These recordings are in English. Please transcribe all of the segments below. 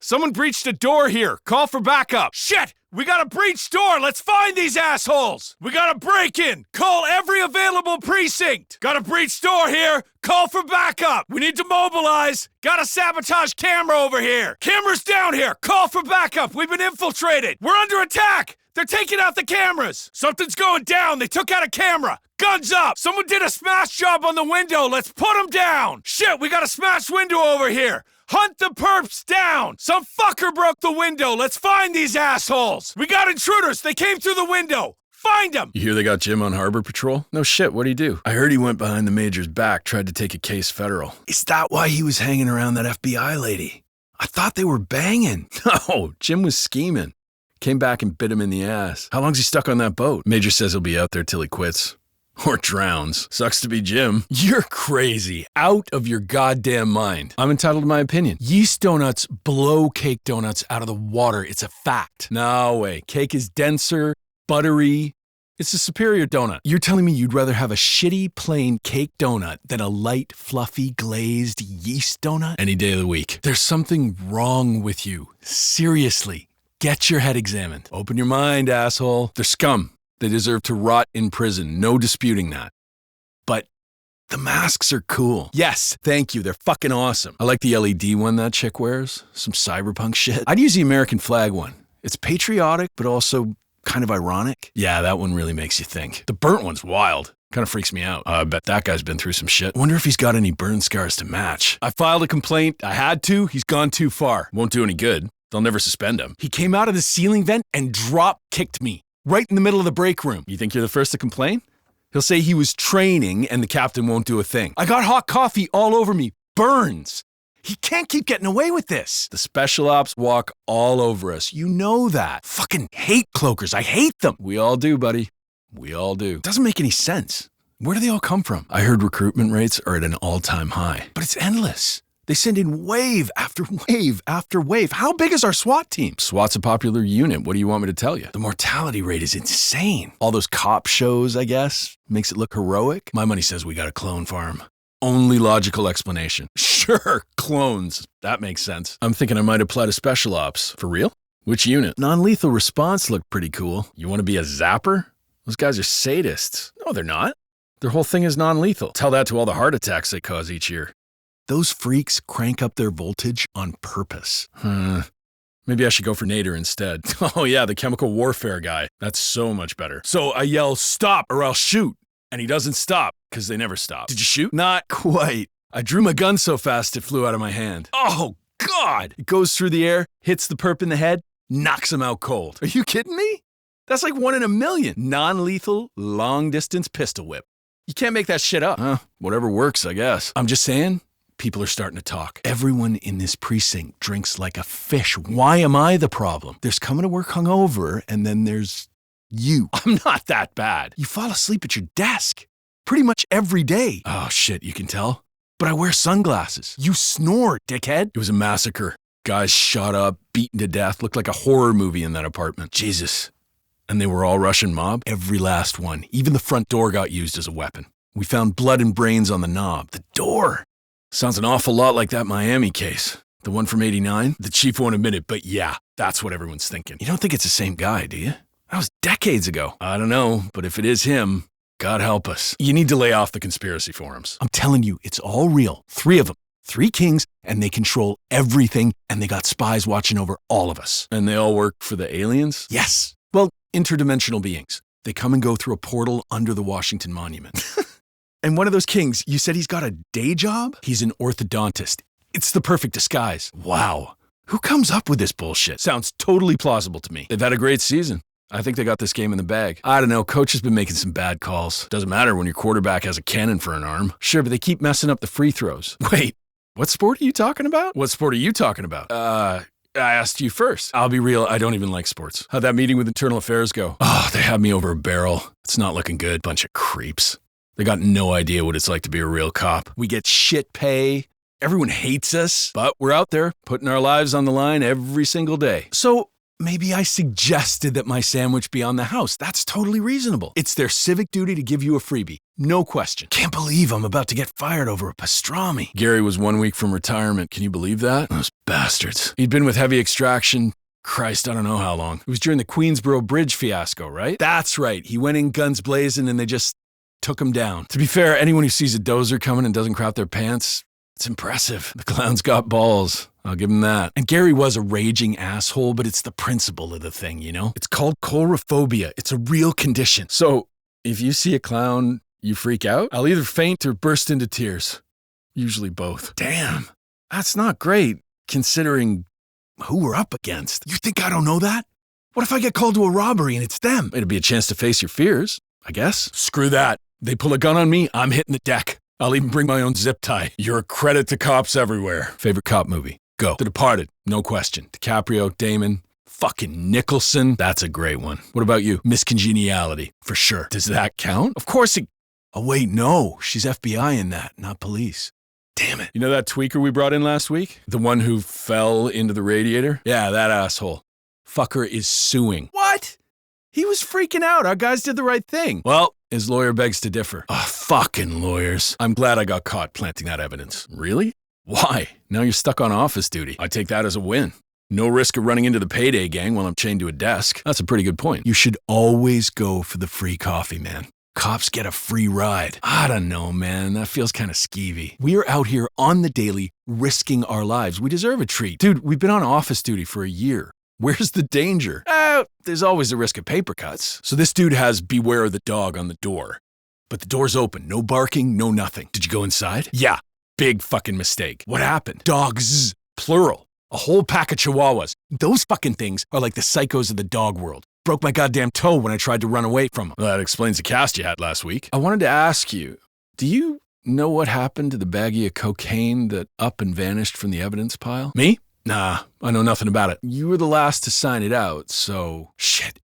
Someone breached a door here. Call for backup. Shit! We got a breached door. Let's find these assholes. We got a break-in. Call every available precinct. Got a breached door here. Call for backup. We need to mobilize. Got a sabotage camera over here. Camera's down here. Call for backup. We've been infiltrated. We're under attack. They're taking out the cameras. Something's going down. They took out a camera. Guns up. Someone did a smash job on the window. Let's put them down. Shit, we got a smashed window over here. Hunt the perps down! Some fucker broke the window! Let's find these assholes! We got intruders! They came through the window! Find them! You hear they got Jim on Harbor Patrol? No shit, what'd he do? I heard he went behind the major's back, tried to take a case federal. Is that why he was hanging around that FBI lady? I thought they were banging. No, Jim was scheming. Came back and bit him in the ass. How long's he stuck on that boat? Major says he'll be out there till he quits. Or drowns. Sucks to be Jim. You're crazy. Out of your goddamn mind. I'm entitled to my opinion. Yeast donuts blow cake donuts out of the water. It's a fact. No way. Cake is denser, buttery. It's a superior donut. You're telling me you'd rather have a shitty, plain cake donut than a light, fluffy, glazed yeast donut? Any day of the week. There's something wrong with you. Seriously. Get your head examined. Open your mind, asshole. They're scum. They deserve to rot in prison. No disputing that. But the masks are cool. Yes, thank you. They're fucking awesome. I like the LED one that chick wears. Some cyberpunk shit. I'd use the American flag one. It's patriotic, but also kind of ironic. Yeah, that one really makes you think. The burnt one's wild. Kind of freaks me out. I bet that guy's been through some shit. Wonder if he's got any burn scars to match. I filed a complaint. I had to. He's gone too far. Won't do any good. They'll never suspend him. He came out of the ceiling vent and drop-kicked me. Right in the middle of the break room. You think you're the first to complain? He'll say he was training and the captain won't do a thing. I got hot coffee all over me. Burns. He can't keep getting away with this. The special ops walk all over us. You know that. Fucking hate cloakers. I hate them. We all do, buddy. We all do. Doesn't make any sense. Where do they all come from? I heard recruitment rates are at an all-time high. But it's endless. They send in wave after wave after wave. How big is our SWAT team? SWAT's a popular unit. What do you want me to tell you? The mortality rate is insane. All those cop shows, I guess, makes it look heroic. My money says we got a clone farm. Only logical explanation. Sure, clones. That makes sense. I'm thinking I might apply to special ops. For real? Which unit? Non-lethal response looked pretty cool. You want to be a zapper? Those guys are sadists. No, they're not. Their whole thing is non-lethal. Tell that to all the heart attacks they cause each year. Those freaks crank up their voltage on purpose. Maybe I should go for Nader instead. Oh yeah, the chemical warfare guy. That's so much better. So I yell, stop or I'll shoot. And he doesn't stop, because they never stop. Did you shoot? Not quite. I drew my gun so fast it flew out of my hand. Oh, God! It goes through the air, hits the perp in the head, knocks him out cold. Are you kidding me? That's like 1 in a million. Non-lethal, long-distance pistol whip. You can't make that shit up. Whatever works, I guess. I'm just saying. People are starting to talk. Everyone in this precinct drinks like a fish. Why am I the problem? There's coming to work hungover, and then there's you. I'm not that bad. You fall asleep at your desk pretty much every day. Oh, shit, you can tell? But I wear sunglasses. You snore, dickhead. It was a massacre. Guys shot up, beaten to death. Looked like a horror movie in that apartment. Jesus. And they were all Russian mob? Every last one. Even the front door got used as a weapon. We found blood and brains on the knob. The door. Sounds an awful lot like that Miami case. The one from '89? The chief won't admit it, but yeah, that's what everyone's thinking. You don't think it's the same guy, do you? That was decades ago. I don't know, but if it is him, God help us. You need to lay off the conspiracy forums. I'm telling you, it's all real. 3 of them. 3 kings, and they control everything, and they got spies watching over all of us. And they all work for the aliens? Yes. Well, interdimensional beings. They come and go through a portal under the Washington Monument. And one of those kings, you said he's got a day job? He's an orthodontist. It's the perfect disguise. Wow. Who comes up with this bullshit? Sounds totally plausible to me. They've had a great season. I think they got this game in the bag. I don't know, coach has been making some bad calls. Doesn't matter when your quarterback has a cannon for an arm. Sure, but they keep messing up the free throws. Wait, what sport are you talking about? What sport are you talking about? I asked you first. I'll be real, I don't even like sports. How'd that meeting with Internal Affairs go? Oh, they had me over a barrel. It's not looking good. Bunch of creeps. They got no idea what it's like to be a real cop. We get shit pay. Everyone hates us, but we're out there putting our lives on the line every single day. So maybe I suggested that my sandwich be on the house. That's totally reasonable. It's their civic duty to give you a freebie. No question. Can't believe I'm about to get fired over a pastrami. Gary was 1 week from retirement. Can you believe that? Those bastards. He'd been with Heavy Extraction, Christ, I don't know how long. It was during the Queensboro Bridge fiasco, right? That's right. He went in guns blazing and they just took him down. To be fair, anyone who sees a dozer coming and doesn't crap their pants, it's impressive. The clown's got balls. I'll give him that. And Gary was a raging asshole, but it's the principle of the thing, you know? It's called coulrophobia. It's a real condition. So if you see a clown, you freak out? I'll either faint or burst into tears. Usually both. Damn, that's not great, considering who we're up against. You think I don't know that? What if I get called to a robbery and it's them? It'd be a chance to face your fears, I guess. Screw that. They pull a gun on me, I'm hitting the deck. I'll even bring my own zip tie. You're a credit to cops everywhere. Favorite cop movie? Go. The Departed, no question. DiCaprio, Damon, fucking Nicholson. That's a great one. What about you? Miss Congeniality, for sure. Does that count? Of course it... Oh, wait, no. She's FBI in that, not police. Damn it. You know that tweaker we brought in last week? The one who fell into the radiator? Yeah, that asshole. Fucker is suing. What? He was freaking out. Our guys did the right thing. Well, his lawyer begs to differ. Oh, fucking lawyers. I'm glad I got caught planting that evidence. Really? Why? Now you're stuck on office duty. I take that as a win. No risk of running into the Payday gang while I'm chained to a desk. That's a pretty good point. You should always go for the free coffee, man. Cops get a free ride. I don't know, man. That feels kind of skeevy. We're out here on the daily, risking our lives. We deserve a treat. Dude, we've been on office duty for a year. Where's the danger? There's always the risk of paper cuts. So this dude has beware of the dog on the door. But the door's open. No barking, no nothing. Did you go inside? Yeah. Big fucking mistake. What happened? Dogs, plural. A whole pack of chihuahuas. Those fucking things are like the psychos of the dog world. Broke my goddamn toe when I tried to run away from them. Well, that explains the cast you had last week. I wanted to ask you, do you know what happened to the baggie of cocaine that up and vanished from the evidence pile? Me? Nah, I know nothing about it. You were the last to sign it out, so... Shit.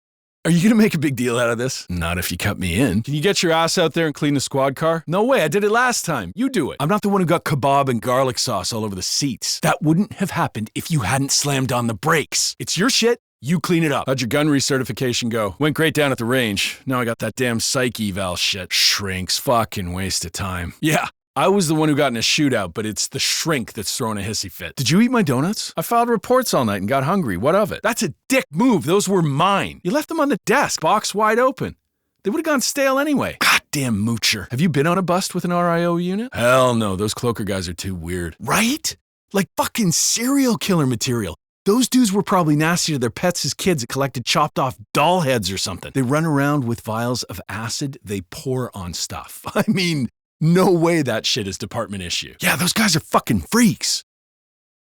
Are you gonna make a big deal out of this? Not if you cut me in. Can you get your ass out there and clean the squad car? No way, I did it last time. You do it. I'm not the one who got kebab and garlic sauce all over the seats. That wouldn't have happened if you hadn't slammed on the brakes. It's your shit. You clean it up. How'd your gun recertification go? Went great down at the range. Now I got that damn psych eval shit. Shrinks. Fucking waste of time. Yeah, I was the one who got in a shootout, but it's the shrink that's throwing a hissy fit. Did you eat my donuts? I filed reports all night and got hungry. What of it? That's a dick move. Those were mine. You left them on the desk, box wide open. They would have gone stale anyway. Goddamn moocher. Have you been on a bust with an RIO unit? Hell no. Those cloaker guys are too weird. Right? Like fucking serial killer material. Those dudes were probably nasty to their pets as kids that collected chopped off doll heads or something. They run around with vials of acid they pour on stuff. I mean, no way that shit is department issue. Yeah, those guys are fucking freaks.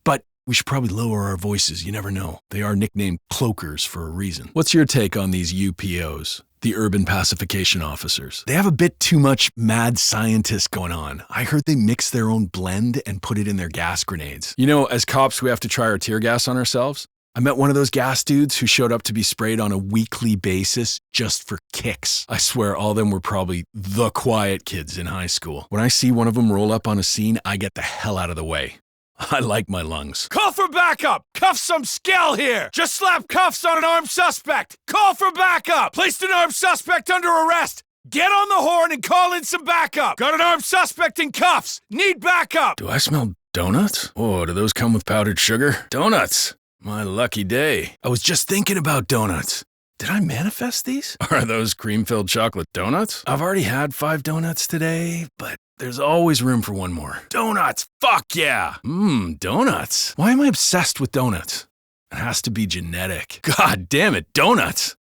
But we should probably lower our voices. You never know. They are nicknamed cloakers for a reason. What's your take on these UPOs? The urban pacification officers. They have a bit too much mad scientist going on. I heard they mix their own blend and put it in their gas grenades. You know, as cops, we have to try our tear gas on ourselves. I met one of those gas dudes who showed up to be sprayed on a weekly basis just for kicks. I swear all of them were probably the quiet kids in high school. When I see one of them roll up on a scene, I get the hell out of the way. I like my lungs. Call for backup! Cuff some skill here! Just slap cuffs on an armed suspect! Call for backup! Placed an armed suspect under arrest! Get on the horn and call in some backup! Got an armed suspect in cuffs! Need backup! Do I smell donuts? Oh, do those come with powdered sugar? Donuts! My lucky day. I was just thinking about donuts. Did I manifest these? Are those cream-filled chocolate donuts? I've already had 5 donuts today, but there's always room for one more. Donuts! Fuck yeah! Donuts. Why am I obsessed with donuts? It has to be genetic. God damn it, donuts!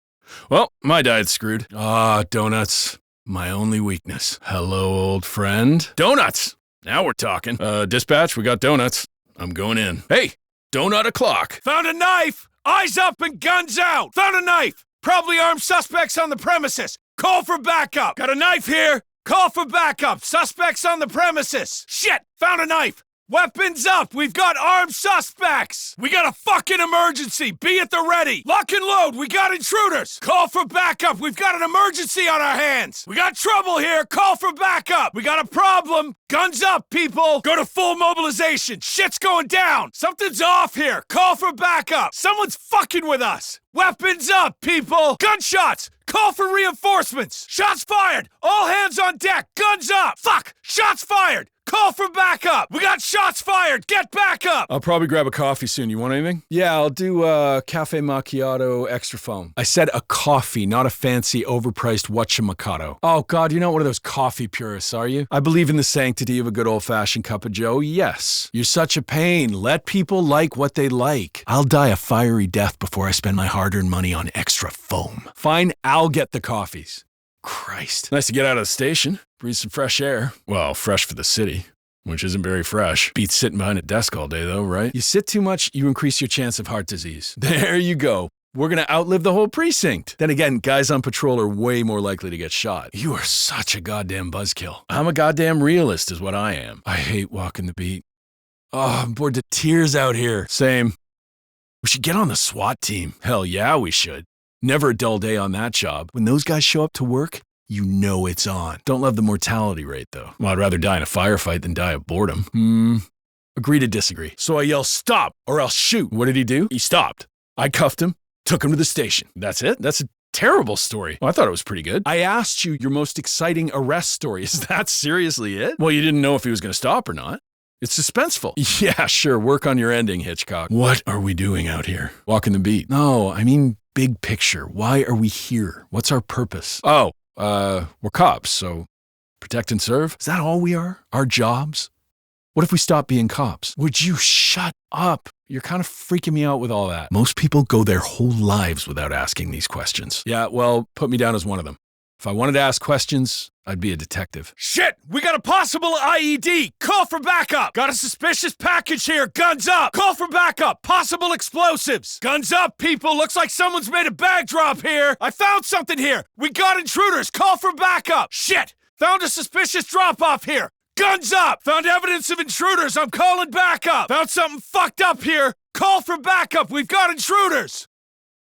Well, my diet's screwed. Donuts. My only weakness. Hello, old friend. Donuts! Now we're talking. Dispatch, we got donuts. I'm going in. Hey! Donut o'clock. Found a knife! Eyes up and guns out! Found a knife! Probably armed suspects on the premises! Call for backup! Got a knife here! Call for backup! Suspects on the premises! Shit! Found a knife! Weapons up! We've got armed suspects! We got a fucking emergency! Be at the ready! Lock and load! We got intruders! Call for backup! We've got an emergency on our hands! We got trouble here! Call for backup! We got a problem! Guns up, people! Go to full mobilization! Shit's going down! Something's off here! Call for backup! Someone's fucking with us! Weapons up, people! Gunshots! Call for reinforcements! Shots fired! All hands on deck! Guns up! Fuck! Shots fired! Call for backup! We got shots fired! Get back up! I'll probably grab a coffee soon. You want anything? Yeah, I'll do a cafe macchiato extra foam. I said a coffee, not a fancy, overpriced whatchamacallit. Oh, God, you're not one of those coffee purists, are you? I believe in the sanctity of a good old-fashioned cup of joe, yes. You're such a pain. Let people like what they like. I'll die a fiery death before I spend my hard-earned money on extra foam. Fine, I'll get the coffees. Christ. Nice to get out of the station. Breathe some fresh air. Well, fresh for the city, which isn't very fresh. Beats sitting behind a desk all day, though, right? You sit too much, you increase your chance of heart disease. There you go. We're gonna outlive the whole precinct. Then again, guys on patrol are way more likely to get shot. You are such a goddamn buzzkill. I'm a goddamn realist is what I am. I hate walking the beat. Oh, I'm bored to tears out here. Same. We should get on the SWAT team. Hell yeah, we should. Never a dull day on that job. When those guys show up to work, you know it's on. Don't love the mortality rate, though. Well, I'd rather die in a firefight than die of boredom. Agree to disagree. So I yell, stop, or I'll shoot. What did he do? He stopped. I cuffed him, took him to the station. That's it? That's a terrible story. Well, I thought it was pretty good. I asked you your most exciting arrest story. Is that seriously it? Well, you didn't know if he was going to stop or not. It's suspenseful. Yeah, sure. Work on your ending, Hitchcock. What are we doing out here? Walking the beat. No, I mean big picture. Why are we here? What's our purpose? Oh, we're cops, so protect and serve? Is that all we are? Our jobs? What if we stop being cops? Would you shut up? You're kind of freaking me out with all that. Most people go their whole lives without asking these questions. Yeah, well, put me down as one of them. If I wanted to ask questions, I'd be a detective. Shit! We got a possible IED! Call for backup! Got a suspicious package here! Guns up! Call for backup! Possible explosives! Guns up, people! Looks like someone's made a bag drop here! I found something here! We got intruders! Call for backup! Shit! Found a suspicious drop-off here! Guns up! Found evidence of intruders! I'm calling backup! Found something fucked up here! Call for backup! We've got intruders!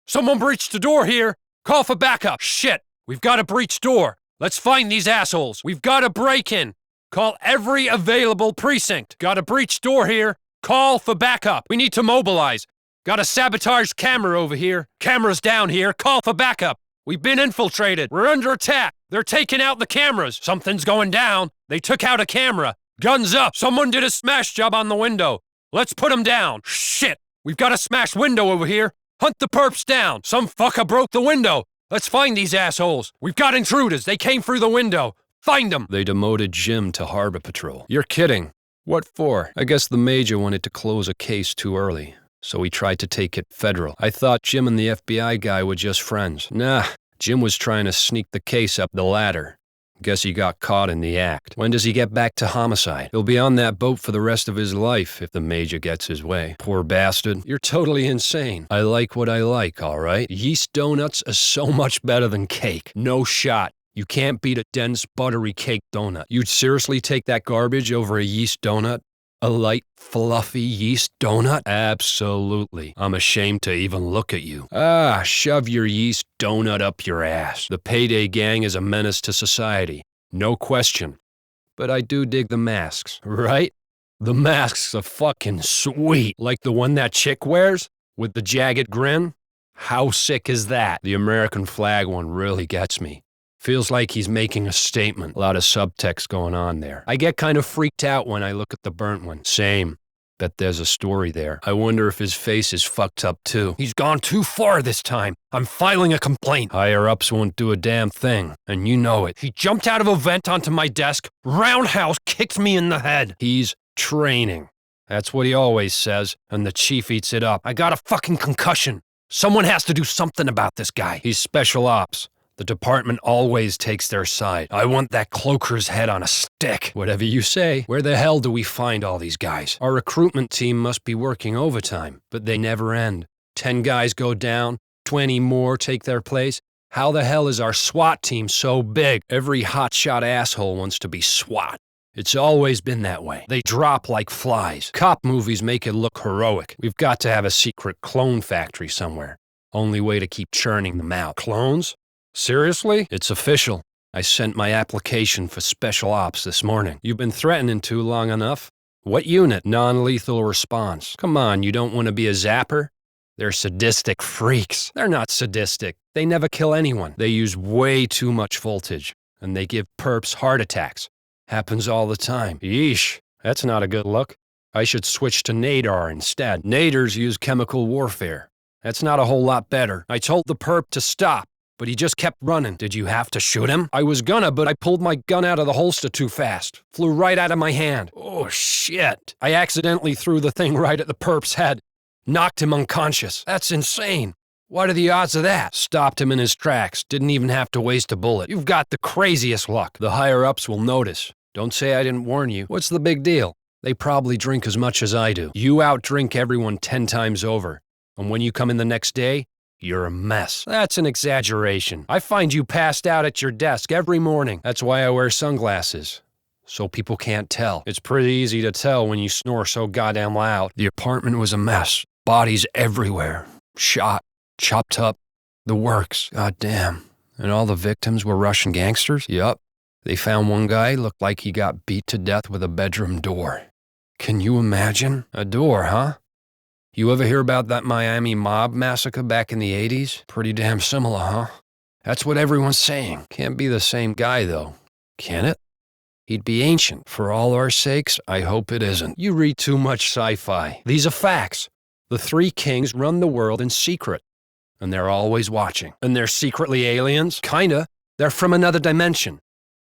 Someone breached the door here! Call for backup! Shit! We've got a breached door! Let's find these assholes! We've got a break-in! Call every available precinct! Got a breached door here! Call for backup! We need to mobilize! Got a sabotaged camera over here! Cameras down here! Call for backup! We've been infiltrated! We're under attack! They're taking out the cameras! Something's going down! They took out a camera! Guns up! Someone did a smash job on the window! Let's put them down! Shit! We've got a smashed window over here! Hunt the perps down! Some fucker broke the window! Let's find these assholes! We've got intruders! They came through the window! Find them! They demoted Jim to Harbor Patrol. You're kidding. What for? I guess the major wanted to close a case too early, so he tried to take it federal. I thought Jim and the FBI guy were just friends. Nah, Jim was trying to sneak the case up the ladder. Guess he got caught in the act. When does he get back to homicide? He'll be on that boat for the rest of his life if the major gets his way. Poor bastard. You're totally insane. I like what I like, all right? Yeast donuts are so much better than cake. No shot. You can't beat a dense, buttery cake donut. You'd seriously take that garbage over a yeast donut? A light, fluffy yeast donut? Absolutely. I'm ashamed to even look at you. Ah, shove your yeast donut up your ass. The Payday gang is a menace to society. No question. But I do dig the masks, right? The masks are fucking sweet. Like the one that chick wears? With the jagged grin? How sick is that? The American flag one really gets me. Feels like he's making a statement. A lot of subtext going on there. I get kind of freaked out when I look at the burnt one. Same. Bet there's a story there. I wonder if his face is fucked up too. He's gone too far this time. I'm filing a complaint. Higher-ups won't do a damn thing, and you know it. He jumped out of a vent onto my desk, roundhouse kicked me in the head. He's training. That's what he always says, and the chief eats it up. I got a fucking concussion. Someone has to do something about this guy. He's special ops. The department always takes their side. I want that cloaker's head on a stick. Whatever you say. Where the hell do we find all these guys? Our recruitment team must be working overtime, but they never end. 10 guys go down, 20 more take their place. How the hell is our SWAT team so big? Every hotshot asshole wants to be SWAT. It's always been that way. They drop like flies. Cop movies make it look heroic. We've got to have a secret clone factory somewhere. Only way to keep churning them out. Clones? Seriously? It's official. I sent my application for special ops this morning. You've been threatening too long enough. What unit? Non-lethal response. Come on, you don't want to be a zapper? They're sadistic freaks. They're not sadistic. They never kill anyone. They use way too much voltage, and they give perps heart attacks. Happens all the time. Yeesh, that's not a good look. I should switch to nadar instead. Nadars use chemical warfare. That's not a whole lot better. I told the perp to stop, but he just kept running. Did you have to shoot him? I was gonna, but I pulled my gun out of the holster too fast. Flew right out of my hand. Oh, shit. I accidentally threw the thing right at the perp's head. Knocked him unconscious. That's insane. What are the odds of that? Stopped him in his tracks. Didn't even have to waste a bullet. You've got the craziest luck. The higher-ups will notice. Don't say I didn't warn you. What's the big deal? They probably drink as much as I do. You outdrink everyone 10 times over. And when you come in the next day, you're a mess. That's an exaggeration. I find you passed out at your desk every morning. That's why I wear sunglasses. So people can't tell. It's pretty easy to tell when you snore so goddamn loud. The apartment was a mess. Bodies everywhere. Shot. Chopped up. The works. God damn. And all the victims were Russian gangsters? Yup. They found one guy looked like he got beat to death with a bedroom door. Can you imagine? A door, huh? You ever hear about that Miami mob massacre back in the 80s? Pretty damn similar, huh? That's what everyone's saying. Can't be the same guy, though. Can it? He'd be ancient. For all our sakes, I hope it isn't. You read too much sci-fi. These are facts. The three kings run the world in secret. And they're always watching. And they're secretly aliens? Kinda. They're from another dimension.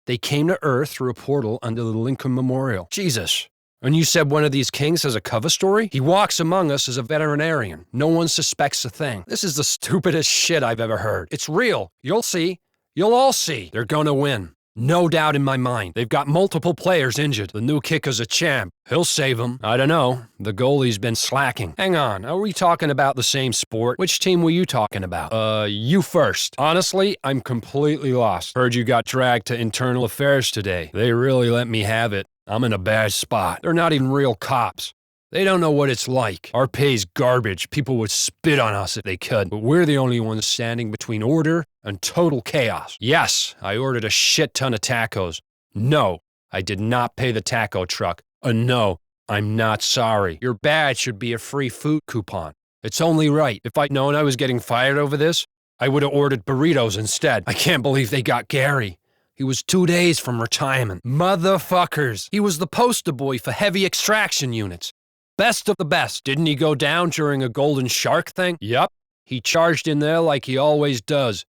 They came to Earth through a portal under the Lincoln Memorial. Jesus. And you said one of these kings has a cover story? He walks among us as a veterinarian. No one suspects a thing. This is the stupidest shit I've ever heard. It's real. You'll see. You'll all see. They're gonna win. No doubt in my mind. They've got multiple players injured. The new kicker's a champ. He'll save them. I don't know. The goalie's been slacking. Hang on. Are we talking about the same sport? Which team were you talking about? You first. Honestly, I'm completely lost. Heard you got dragged to internal affairs today. They really let me have it. I'm in a bad spot. They're not even real cops. They don't know what it's like. Our pay's garbage. People would spit on us if they could. But we're the only ones standing between order and total chaos. Yes, I ordered a shit ton of tacos. No, I did not pay the taco truck. No, I'm not sorry. Your badge should be a free food coupon. It's only right. If I'd known I was getting fired over this, I would have ordered burritos instead. I can't believe they got Gary. He was 2 days from retirement. Motherfuckers. He was the poster boy for heavy extraction units. Best of the best. Didn't he go down during a golden shark thing? Yup. He charged in there like he always does.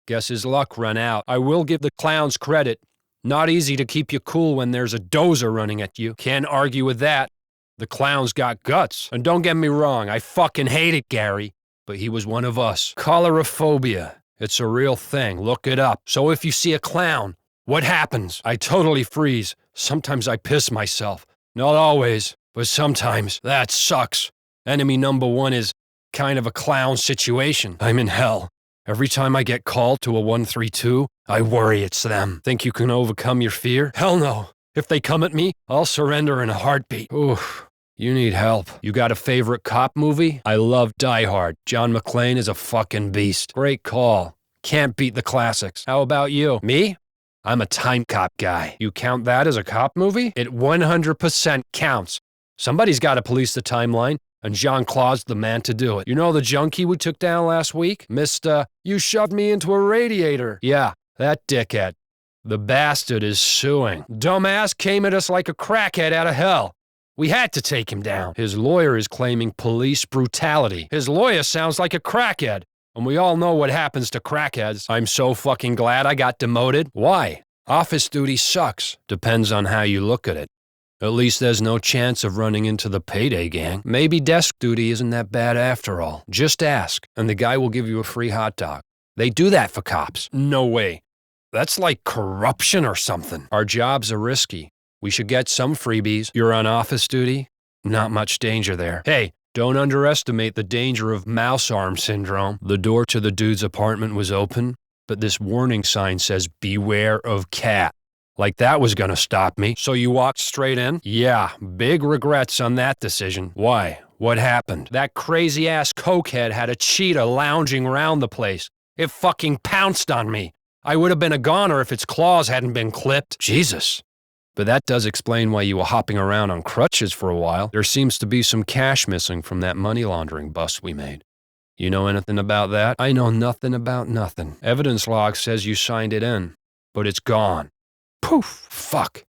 Guess his luck ran out. I will give the clowns credit. Not easy to keep you cool when there's a dozer running at you. Can't argue with that. The clown's got guts. And don't get me wrong, I fucking hated Gary. But he was one of us. Colorophobia. It's a real thing. Look it up. So if you see a clown, what happens? I totally freeze. Sometimes I piss myself. Not always. But sometimes, that sucks. Enemy number one is kind of a clown situation. I'm in hell. Every time I get called to a 132, I worry it's them. Think you can overcome your fear? Hell no. If they come at me, I'll surrender in a heartbeat. Oof. You need help. You got a favorite cop movie? I love Die Hard. John McClane is a fucking beast. Great call. Can't beat the classics. How about you? Me? I'm a time cop guy. You count that as a cop movie? It 100% counts. Somebody's got to police the timeline, and Jean-Claude's the man to do it. You know the junkie we took down last week? Mr. You shoved me into a radiator. Yeah, that dickhead. The bastard is suing. Dumbass came at us like a crackhead out of hell. We had to take him down. His lawyer is claiming police brutality. His lawyer sounds like a crackhead, and we all know what happens to crackheads. I'm so fucking glad I got demoted. Why? Office duty sucks. Depends on how you look at it. At least there's no chance of running into the Payday gang. Maybe desk duty isn't that bad after all. Just ask, and the guy will give you a free hot dog. They do that for cops. No way. That's like corruption or something. Our jobs are risky. We should get some freebies. You're on office duty? Not much danger there. Hey, don't underestimate the danger of mouse arm syndrome. The door to the dude's apartment was open, but this warning sign says, "Beware of cat." Like that was gonna stop me. So you walked straight in? Yeah, big regrets on that decision. Why? What happened? That crazy-ass cokehead had a cheetah lounging around the place. It fucking pounced on me. I would have been a goner if its claws hadn't been clipped. Jesus. But that does explain why you were hopping around on crutches for a while. There seems to be some cash missing from that money laundering bust we made. You know anything about that? I know nothing about nothing. Evidence log says you signed it in, but it's gone. Poof! Fuck.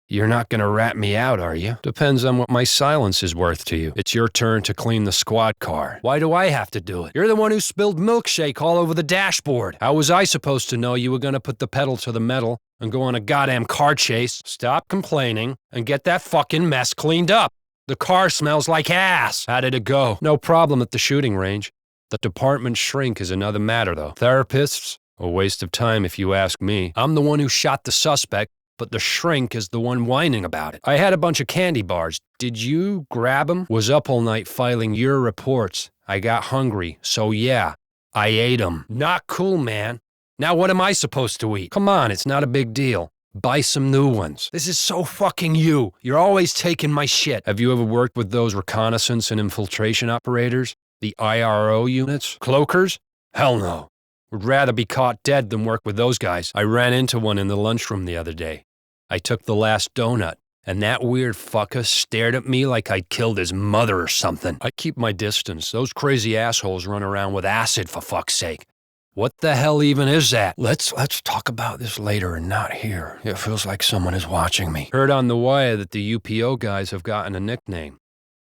You're not gonna rat me out, are you? Depends on what my silence is worth to you. It's your turn to clean the squad car. Why do I have to do it? You're the one who spilled milkshake all over the dashboard. How was I supposed to know you were gonna put the pedal to the metal and go on a goddamn car chase? Stop complaining and get that fucking mess cleaned up. The car smells like ass. How did it go? No problem at the shooting range. The department shrink is another matter, though. Therapists? A waste of time if you ask me. I'm the one who shot the suspect, but the shrink is the one whining about it. I had a bunch of candy bars. Did you grab them? Was up all night filing your reports. I got hungry, so yeah, I ate them. Not cool, man. Now what am I supposed to eat? Come on, it's not a big deal. Buy some new ones. This is so fucking you. You're always taking my shit. Have you ever worked with those reconnaissance and infiltration operators? The IRO units? Cloakers? Hell no. Would rather be caught dead than work with those guys. I ran into one in the lunchroom the other day. I took the last donut, and that weird fucker stared at me like I'd killed his mother or something. I keep my distance. Those crazy assholes run around with acid, for fuck's sake. What the hell even is that? Let's talk about this later and not here. It feels like someone is watching me. Heard on the wire that the UPO guys have gotten a nickname.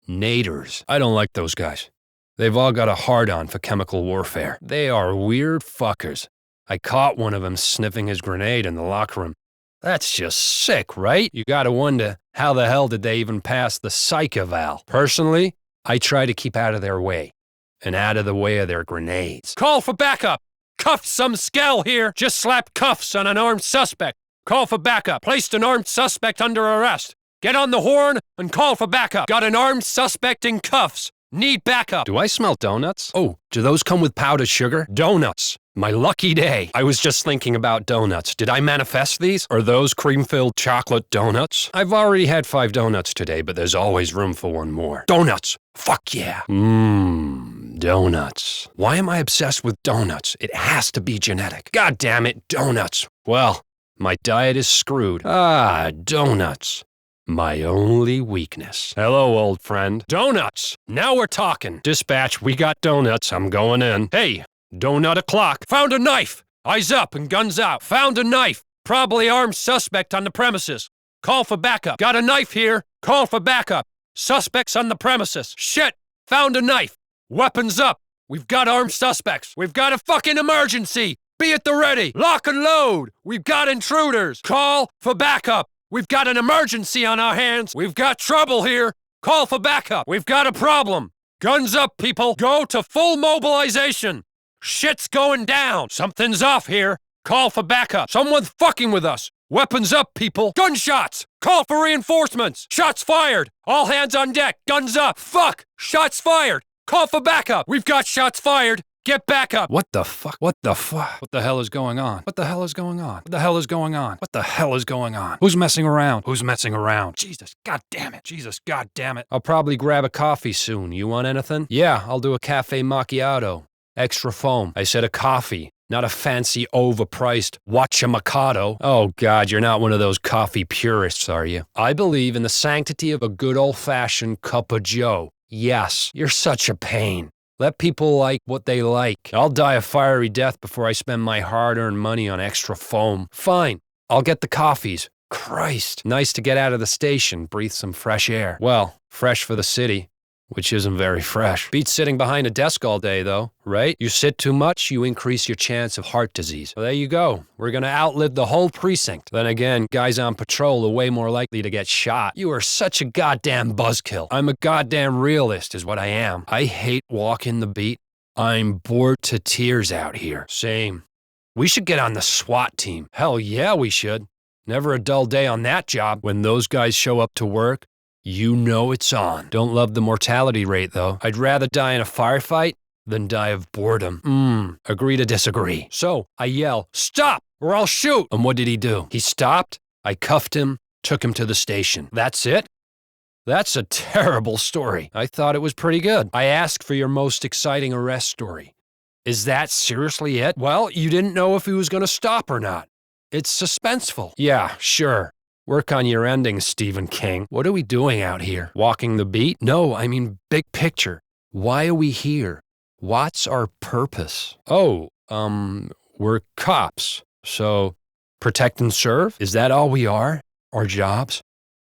Naders. I don't like those guys. They've all got a hard-on for chemical warfare. They are weird fuckers. I caught one of them sniffing his grenade in the locker room. That's just sick, right? You gotta wonder, how the hell did they even pass the psych eval? Personally, I try to keep out of their way. And out of the way of their grenades. Call for backup! Cuffed some skell here! Just slapped cuffs on an armed suspect. Call for backup. Placed an armed suspect under arrest. Get on the horn and call for backup. Got an armed suspect in cuffs. Need backup. Do I smell donuts? Oh, do those come with powdered sugar? Donuts. My lucky day. I was just thinking about donuts. Did I manifest these? Are those cream-filled chocolate donuts? I've already had 5 donuts today, but there's always room for one more. Donuts. Fuck yeah. Donuts. Why am I obsessed with donuts? It has to be genetic. God damn it, donuts. Well, my diet is screwed. Donuts. My only weakness. Hello, old friend. Donuts! Now we're talking. Dispatch, we got donuts. I'm going in. Hey, donut o'clock. Found a knife. Eyes up and guns out. Found a knife. Probably armed suspect on the premises. Call for backup. Got a knife here. Call for backup. Suspects on the premises. Shit! Found a knife. Weapons up. We've got armed suspects. We've got a fucking emergency. Be at the ready. Lock and load. We've got intruders. Call for backup. We've got an emergency on our hands. We've got trouble here. Call for backup. We've got a problem. Guns up, people. Go to full mobilization. Shit's going down. Something's off here. Call for backup. Someone's fucking with us. Weapons up, people. Gunshots. Call for reinforcements. Shots fired. All hands on deck. Guns up. Fuck. Shots fired. Call for backup. We've got shots fired. Get back up! What the fuck? What the fuck? What the hell is going on? What the hell is going on? What the hell is going on? What the hell is going on? Who's messing around? Who's messing around? Jesus, god damn it. Jesus, god damn it. I'll probably grab a coffee soon. You want anything? Yeah, I'll do a cafe macchiato. Extra foam. I said a coffee, not a fancy overpriced whatchamacado. Oh god, you're not one of those coffee purists, are you? I believe in the sanctity of a good old-fashioned cup of joe. Yes, you're such a pain. Let people like what they like. I'll die a fiery death before I spend my hard-earned money on extra foam. Fine, I'll get the coffees. Christ, nice to get out of the station, breathe some fresh air. Well, fresh for the city, which isn't very fresh. Beats sitting behind a desk all day, though, right? You sit too much, you increase your chance of heart disease. Well, there you go. We're gonna outlive the whole precinct. Then again, guys on patrol are way more likely to get shot. You are such a goddamn buzzkill. I'm a goddamn realist is what I am. I hate walking the beat. I'm bored to tears out here. Same. We should get on the SWAT team. Hell yeah, we should. Never a dull day on that job. When those guys show up to work, you know it's on. Don't love the mortality rate, though. I'd rather die in a firefight than die of boredom. Agree to disagree. So, I yell, stop, or I'll shoot. And what did he do? He stopped? I cuffed him, took him to the station. That's it? That's a terrible story. I thought it was pretty good. I asked for your most exciting arrest story. Is that seriously it? Well, you didn't know if he was going to stop or not. It's suspenseful. Yeah, sure. Work on your ending, Stephen King. What are we doing out here? Walking the beat? No, I mean big picture. Why are we here? What's our purpose? Oh, we're cops. So, protect and serve? Is that all we are? Our jobs?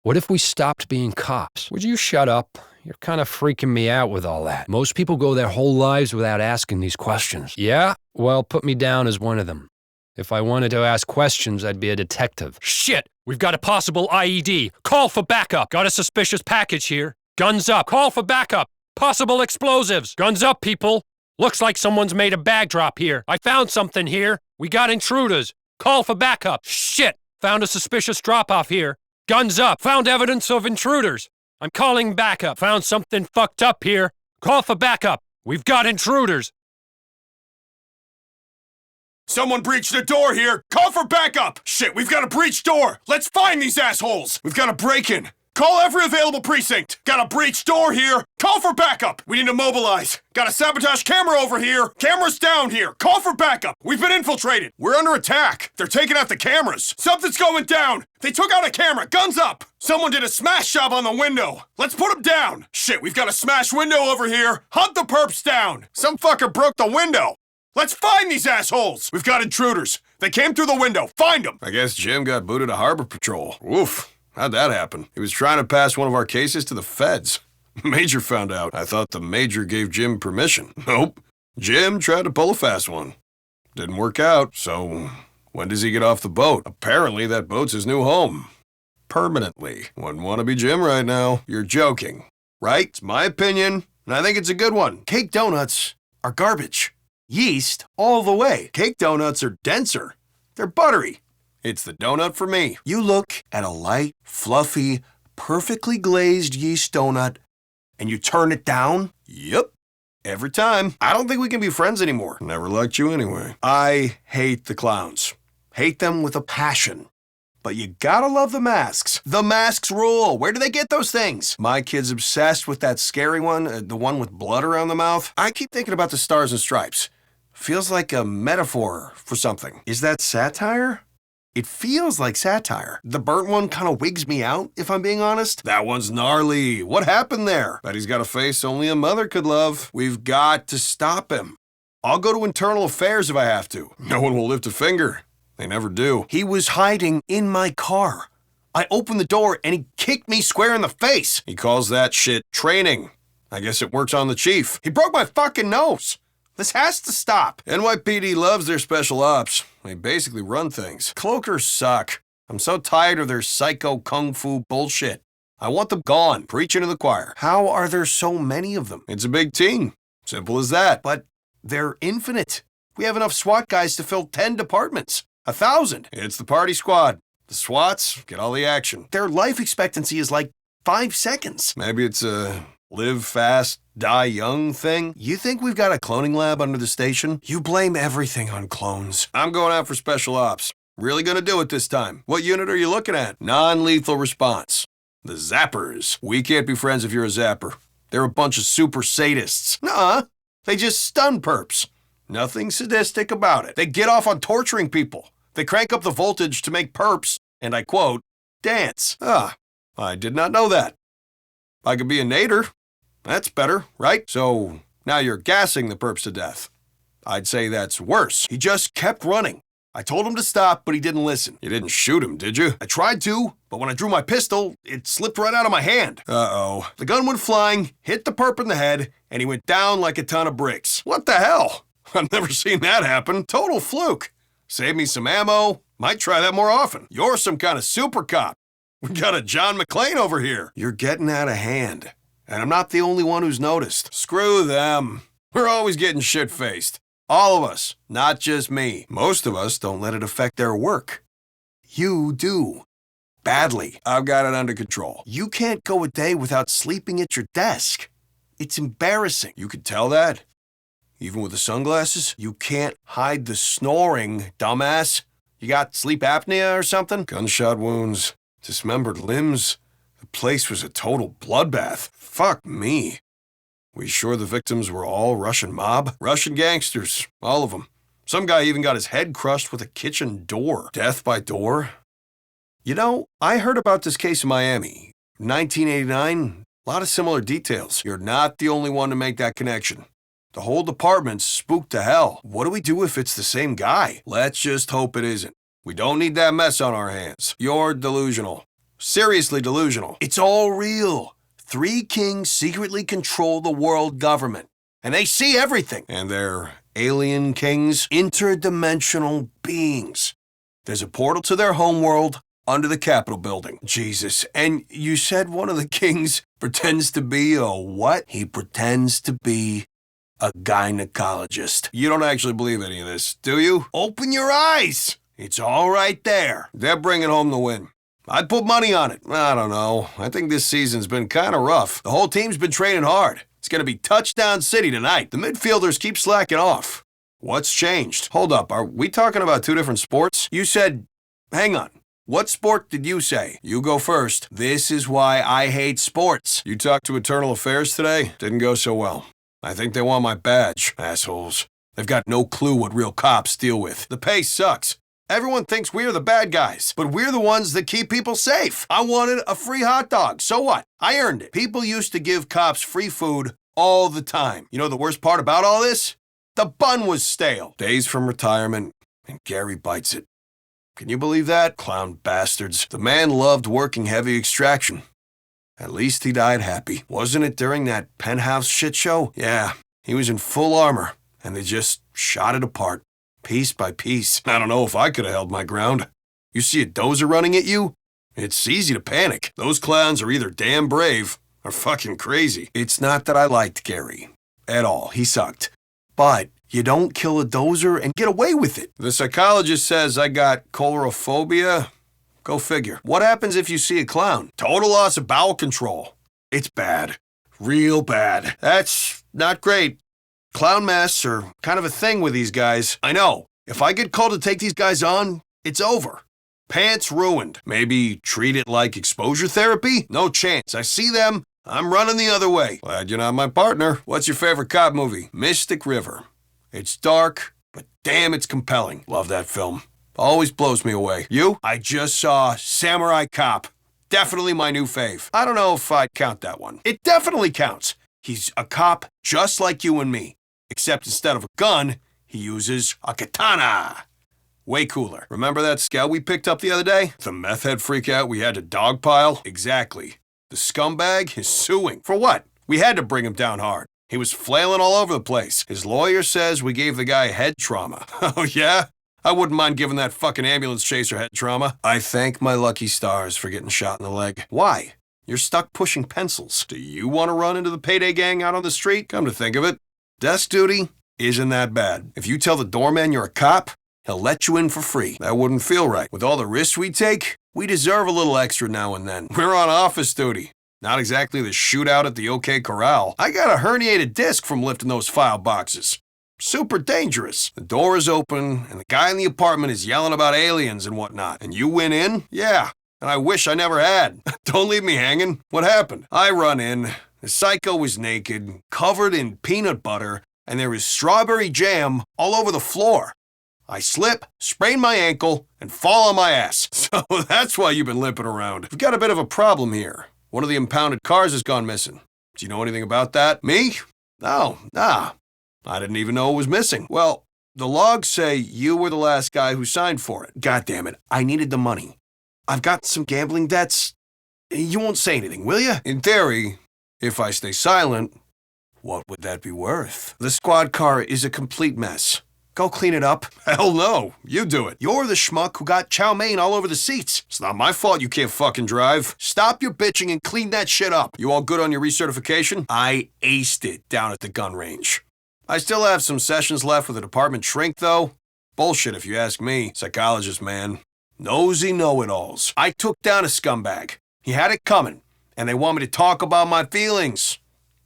What if we stopped being cops? Would you shut up? You're kind of freaking me out with all that. Most people go their whole lives without asking these questions. Yeah? Well, put me down as one of them. If I wanted to ask questions, I'd be a detective. Shit! We've got a possible IED. Call for backup. Got a suspicious package here. Guns up. Call for backup. Possible explosives. Guns up, people. Looks like someone's made a bag drop here. I found something here. We got intruders. Call for backup. Shit! Found a suspicious drop-off here. Guns up. Found evidence of intruders. I'm calling backup. Found something fucked up here. Call for backup. We've got intruders. Someone breached the door here! Call for backup! Shit, we've got a breached door! Let's find these assholes! We've got a break-in! Call every available precinct! Got a breached door here! Call for backup! We need to mobilize! Got a sabotage camera over here! Cameras down here! Call for backup! We've been infiltrated! We're under attack! They're taking out the cameras! Something's going down! They took out a camera! Guns up! Someone did a smash job on the window! Let's put them down! Shit, we've got a smashed window over here! Hunt the perps down! Some fucker broke the window! Let's find these assholes! We've got intruders! They came through the window! Find them! I guess Jim got booted to Harbor Patrol. Oof. How'd that happen? He was trying to pass one of our cases to the feds. Major found out. I thought the Major gave Jim permission. Nope. Jim tried to pull a fast one. Didn't work out, so when does he get off the boat? Apparently that boat's his new home. Permanently. Wouldn't want to be Jim right now. You're joking, right? It's my opinion, and I think it's a good one. Cake donuts are garbage. Yeast all the way. Cake donuts are denser. They're buttery. It's the donut for me. You look at a light, fluffy, perfectly glazed yeast donut, and you turn it down? Yep. Every time. I don't think we can be friends anymore. Never liked you anyway. I hate the clowns. Hate them with a passion. But you gotta love the masks. The masks rule. Where do they get those things? My kid's obsessed with that scary one, the one with blood around the mouth. I keep thinking about the Stars and Stripes. Feels like a metaphor for something. Is that satire? It feels like satire. The burnt one kind of wigs me out, if I'm being honest. That one's gnarly. What happened there? Bet he's got a face only a mother could love. We've got to stop him. I'll go to internal affairs if I have to. No one will lift a finger. They never do. He was hiding in my car. I opened the door and he kicked me square in the face. He calls that shit training. I guess it works on the chief. He broke my fucking nose. This has to stop. NYPD loves their special ops. They basically run things. Cloakers suck. I'm so tired of their psycho kung fu bullshit. I want them gone, preaching to the choir. How are there so many of them? It's a big team. Simple as that. But they're infinite. We have enough SWAT guys to fill 10 departments. 1,000. It's the party squad. The SWATs get all the action. Their life expectancy is like 5 seconds. Maybe it's a live fast, die young thing? You think we've got a cloning lab under the station? You blame everything on clones. I'm going out for special ops. Really gonna do it this time. What unit are you looking at? Non-lethal response. The Zappers. We can't be friends if you're a Zapper. They're a bunch of super sadists. Nuh-uh. They just stun perps. Nothing sadistic about it. They get off on torturing people. They crank up the voltage to make perps, and I quote, dance. Ah, I did not know that. I could be a nader. That's better, right? So now you're gassing the perps to death. I'd say that's worse. He just kept running. I told him to stop, but he didn't listen. You didn't shoot him, did you? I tried to, but when I drew my pistol, it slipped right out of my hand. Uh-oh. The gun went flying, hit the perp in the head, and he went down like a ton of bricks. What the hell? I've never seen that happen. Total fluke. Save me some ammo. Might try that more often. You're some kind of super cop. We got a John McClane over here. You're getting out of hand. And I'm not the only one who's noticed. Screw them. We're always getting shit-faced. All of us, not just me. Most of us don't let it affect their work. You do. Badly. I've got it under control. You can't go a day without sleeping at your desk. It's embarrassing. You could tell that? Even with the sunglasses? You can't hide the snoring, dumbass. You got sleep apnea or something? Gunshot wounds, dismembered limbs. The place was a total bloodbath. Fuck me. We sure the victims were all Russian mob? Russian gangsters, all of them. Some guy even got his head crushed with a kitchen door. Death by door? You know, I heard about this case in Miami. 1989, a lot of similar details. You're not the only one to make that connection. The whole department's spooked to hell. What do we do if it's the same guy? Let's just hope it isn't. We don't need that mess on our hands. You're delusional. Seriously delusional. It's all real. 3 kings secretly control the world government. And they see everything. And they're alien kings, interdimensional beings. There's a portal to their homeworld under the Capitol building. Jesus. And you said one of the kings pretends to be a what? He pretends to be a gynecologist. You don't actually believe any of this, do you? Open your eyes. It's all right there. They're bringing home the win. I'd put money on it. I don't know. I think this season's been kind of rough. The whole team's been training hard. It's going to be touchdown city tonight. The midfielders keep slacking off. What's changed? Hold up. Are we talking about 2 different sports? You said, hang on. What sport did you say? You go first. This is why I hate sports. You talked to Eternal Affairs today? Didn't go so well. I think they want my badge, assholes. They've got no clue what real cops deal with. The pay sucks. Everyone thinks we're the bad guys, but we're the ones that keep people safe. I wanted a free hot dog. So what? I earned it. People used to give cops free food all the time. You know the worst part about all this? The bun was stale. Days from retirement, and Gary bites it. Can you believe that? Clown bastards. The man loved working heavy extraction. At least he died happy. Wasn't it during that penthouse shit show? Yeah, he was in full armor, and they just shot it apart. Piece by piece. I don't know if I could have held my ground. You see a dozer running at you? It's easy to panic. Those clowns are either damn brave or fucking crazy. It's not that I liked Gary. At all. He sucked. But you don't kill a dozer and get away with it. The psychologist says I got chlorophobia. Go figure. What happens if you see a clown? Total loss of bowel control. It's bad. Real bad. That's not great. Clown masks are kind of a thing with these guys. I know. If I get called to take these guys on, it's over. Pants ruined. Maybe treat it like exposure therapy? No chance. I see them, I'm running the other way. Glad you're not my partner. What's your favorite cop movie? Mystic River. It's dark, but damn, it's compelling. Love that film. Always blows me away. You? I just saw Samurai Cop. Definitely my new fave. I don't know if I'd count that one. It definitely counts. He's a cop just like you and me. Except instead of a gun, he uses a katana. Way cooler. Remember that scout we picked up the other day? The meth head freakout we had to dogpile? Exactly. The scumbag is suing. For what? We had to bring him down hard. He was flailing all over the place. His lawyer says we gave the guy head trauma. Oh yeah? I wouldn't mind giving that fucking ambulance chaser head trauma. I thank my lucky stars for getting shot in the leg. Why? You're stuck pushing pencils. Do you want to run into the Payday gang out on the street? Come to think of it, desk duty isn't that bad. If you tell the doorman you're a cop, he'll let you in for free. That wouldn't feel right. With all the risks we take, we deserve a little extra now and then. We're on office duty. Not exactly the shootout at the OK Corral. I got a herniated disc from lifting those file boxes. Super dangerous. The door is open, and the guy in the apartment is yelling about aliens and whatnot. And you went in? Yeah. And I wish I never had. Don't leave me hanging. What happened? I run in. The psycho was naked, covered in peanut butter, and there is strawberry jam all over the floor. I slip, sprain my ankle, and fall on my ass. So that's why you've been limping around. We've got a bit of a problem here. One of the impounded cars has gone missing. Do you know anything about that? Me? No, nah. I didn't even know it was missing. Well, the logs say you were the last guy who signed for it. God damn it, I needed the money. I've got some gambling debts. You won't say anything, will you? In theory, if I stay silent, what would that be worth? The squad car is a complete mess. Go clean it up. Hell no, you do it. You're the schmuck who got chow mein all over the seats. It's not my fault you can't fucking drive. Stop your bitching and clean that shit up. You all good on your recertification? I aced it down at the gun range. I still have some sessions left with the department shrink, though. Bullshit if you ask me. Psychologist, man. Nosy know-it-alls. I took down a scumbag. He had it coming, and they want me to talk about my feelings.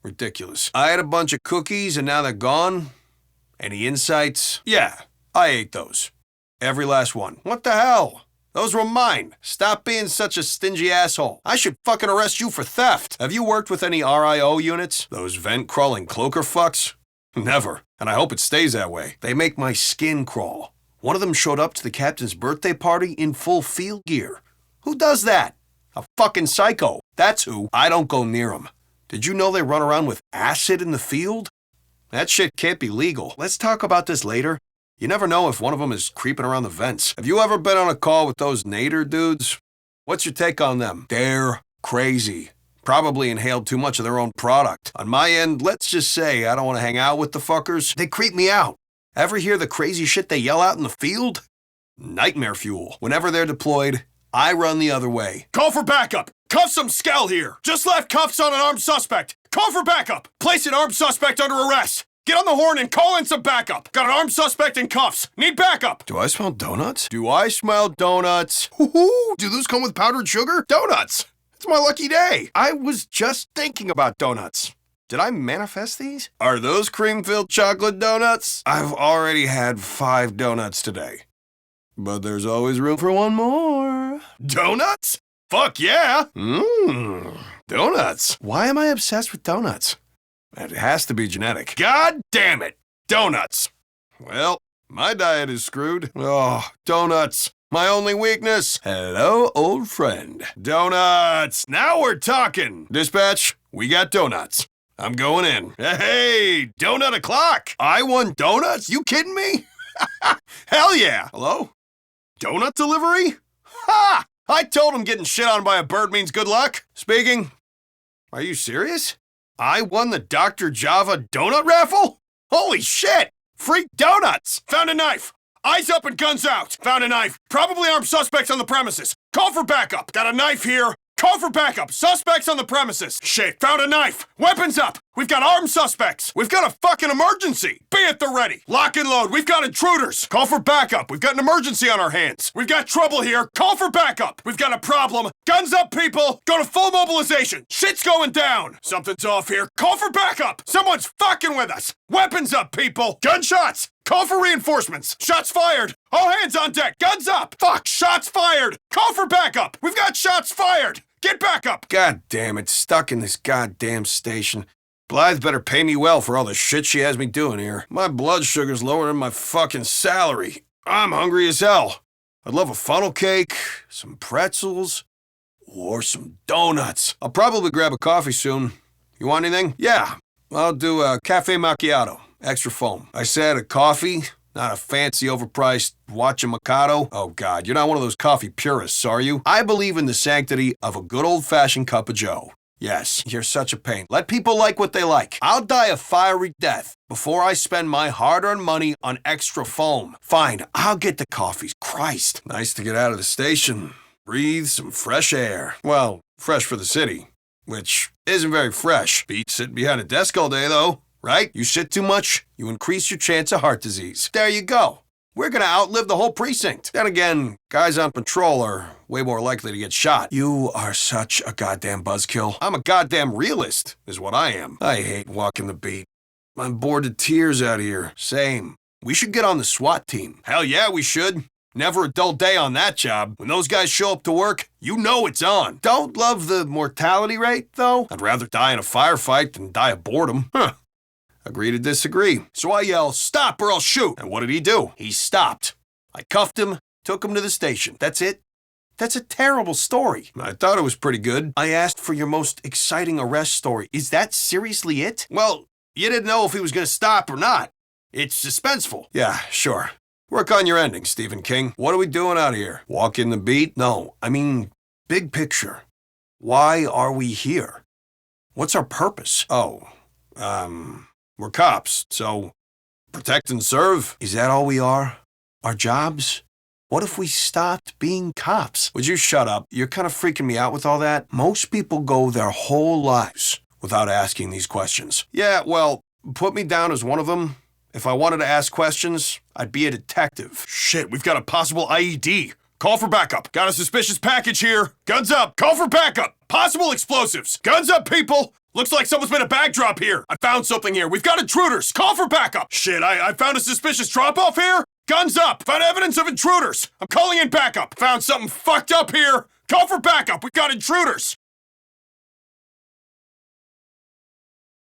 Ridiculous. I had a bunch of cookies, and now they're gone. Any insights? Yeah, I ate those. Every last one. What the hell? Those were mine. Stop being such a stingy asshole. I should fucking arrest you for theft. Have you worked with any RIO units? Those vent-crawling cloaker fucks? Never. And I hope it stays that way. They make my skin crawl. One of them showed up to the captain's birthday party in full field gear. Who does that? A fucking psycho. That's who. I don't go near them. Did you know they run around with acid in the field? That shit can't be legal. Let's talk about this later. You never know if one of them is creeping around the vents. Have you ever been on a call with those Nader dudes? What's your take on them? They're crazy. Probably inhaled too much of their own product. On my end, let's just say I don't want to hang out with the fuckers. They creep me out. Ever hear the crazy shit they yell out in the field? Nightmare fuel. Whenever they're deployed, I run the other way. Call for backup! Cuff some scowl here! Just left cuffs on an armed suspect! Call for backup! Place an armed suspect under arrest! Get on the horn and call in some backup! Got an armed suspect in cuffs! Need backup! Do I smell donuts? Do I smell donuts? Hoo-hoo! Do those come with powdered sugar? Donuts! It's my lucky day! I was just thinking about donuts. Did I manifest these? Are those cream-filled chocolate donuts? I've already had 5 donuts today. But there's always room for one more. Donuts? Fuck yeah! Donuts. Why am I obsessed with donuts? It has to be genetic. God damn it! Donuts. Well, my diet is screwed. Oh, donuts. My only weakness. Hello, old friend. Donuts. Now we're talking. Dispatch, we got donuts. I'm going in. Hey, donut o'clock. I want donuts? You kidding me? Hell yeah. Hello? Donut delivery? Ha! I told him getting shit on by a bird means good luck. Speaking. Are you serious? I won the Dr. Java donut raffle? Holy shit! Free donuts! Found a knife! Eyes up and guns out! Found a knife! Probably armed suspects on the premises! Call for backup! Got a knife here! Call for backup! Suspects on the premises! Shit, found a knife! Weapons up! We've got armed suspects! We've got a fucking emergency! Be at the ready! Lock and load! We've got intruders! Call for backup! We've got an emergency on our hands! We've got trouble here! Call for backup! We've got a problem! Guns up, people! Go to full mobilization! Shit's going down! Something's off here! Call for backup! Someone's fucking with us! Weapons up, people! Gunshots! Call for reinforcements! Shots fired! All hands on deck! Guns up! Fuck! Shots fired! Call for backup! We've got shots fired! Get back up! God damn it, stuck in this goddamn station. Blythe better pay me well for all the shit she has me doing here. My blood sugar's lower than my fucking salary. I'm hungry as hell. I'd love a funnel cake, some pretzels, or some donuts. I'll probably grab a coffee soon. You want anything? Yeah, I'll do a cafe macchiato, extra foam. I said a coffee, not a fancy overpriced Watcha-Macado. Oh God, you're not one of those coffee purists, are you? I believe in the sanctity of a good old-fashioned cup of joe. Yes, you're such a pain. Let people like what they like. I'll die a fiery death before I spend my hard-earned money on extra foam. Fine, I'll get the coffees. Christ. Nice to get out of the station. Breathe some fresh air. Well, fresh for the city, which isn't very fresh. Beats sitting behind a desk all day, though, right? You sit too much, you increase your chance of heart disease. There you go. We're gonna outlive the whole precinct. Then again, guys on patrol are way more likely to get shot. You are such a goddamn buzzkill. I'm a goddamn realist, is what I am. I hate walking the beat. I'm bored to tears out here. Same. We should get on the SWAT team. Hell yeah, we should. Never a dull day on that job. When those guys show up to work, you know it's on. Don't love the mortality rate, though. I'd rather die in a firefight than die of boredom. Huh. Agree to disagree. So I yell, stop or I'll shoot. And what did he do? He stopped. I cuffed him, took him to the station. That's it. That's a terrible story. I thought it was pretty good. I asked for your most exciting arrest story. Is that seriously it? Well, you didn't know if he was going to stop or not. It's suspenseful. Yeah, sure. Work on your ending, Stephen King. What are we doing out here? Walking the beat? No, I mean, big picture. Why are we here? What's our purpose? Oh, we're cops, so protect and serve. Is that all we are? Our jobs? What if we stopped being cops? Would you shut up? You're kind of freaking me out with all that. Most people go their whole lives without asking these questions. Yeah, well, put me down as one of them. If I wanted to ask questions, I'd be a detective. Shit, we've got a possible IED. Call for backup. Got a suspicious package here. Guns up. Call for backup. Possible explosives. Guns up, people. Looks like someone's made a bag drop here. I found something here. We've got intruders. Call for backup. Shit, I found a suspicious drop-off here. Guns up! Found evidence of intruders! I'm calling in backup! Found something fucked up here! Call for backup! We've got intruders!